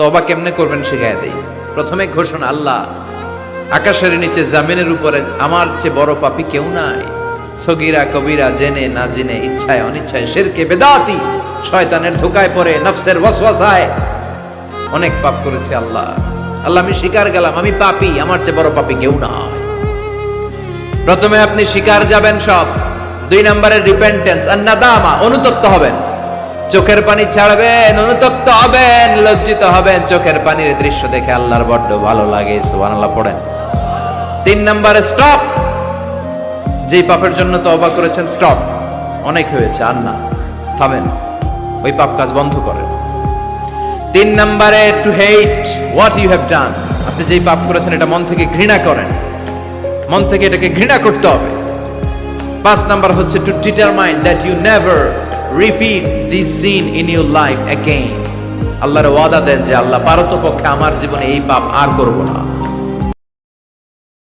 তওবা কেমনে করবেন শিখায় দেই। প্রথমে ঘোষণা, আল্লাহ আকাশের নিচে জামিনের উপরে আমার চেয়ে বড় পাপী কেউ নাই। সগীরা কবিরা, জেনে না জেনে, ইচ্ছায় অনিচ্ছায়, শিরকে বেদাতি, শয়তানের ধোকায় পড়ে, নফসের ওয়াসওয়াসায় অনেক পাপ করেছি আল্লাহ। আল্লাহ আমি স্বীকার গেলাম আমি পাপী, আমার চেয়ে বড় পাপী কেউ নাই। প্রথমে আপনি স্বীকার যাবেন সব। 2 নম্বরের রিপেন্টেন্স আর নাদামা, অনুতপ্ত হবেন, চোখের পানি ছাড়বেন, অনুতপ্ত হবেন, লজ্জিত হবেন। চোখের পানির দৃশ্য দেখে আল্লাহর বড্ড ভালো লাগে, সুবহানাল্লাহ পড়েন। 3 নম্বরে স্টপ, যেই পাপের জন্য তওবা করেছেন স্টপ, অনেক হয়েছে আর না, থামেন, ওই পাপ কাজ বন্ধ করেন। 3 নম্বরে to hate what you have done, আপনি যেই পাপ করেছেন এটা মন থেকে ঘৃণা করেন, মন থেকে এটাকে ঘৃণা করতে হবে। 5 নাম্বার হচ্ছে to determine that you never repeat this sin in your life again. আল্লাহর ওয়াদা দেন যে আল্লাহ পারতপক্ষে আমার জীবনে এই পাপ আর করব না।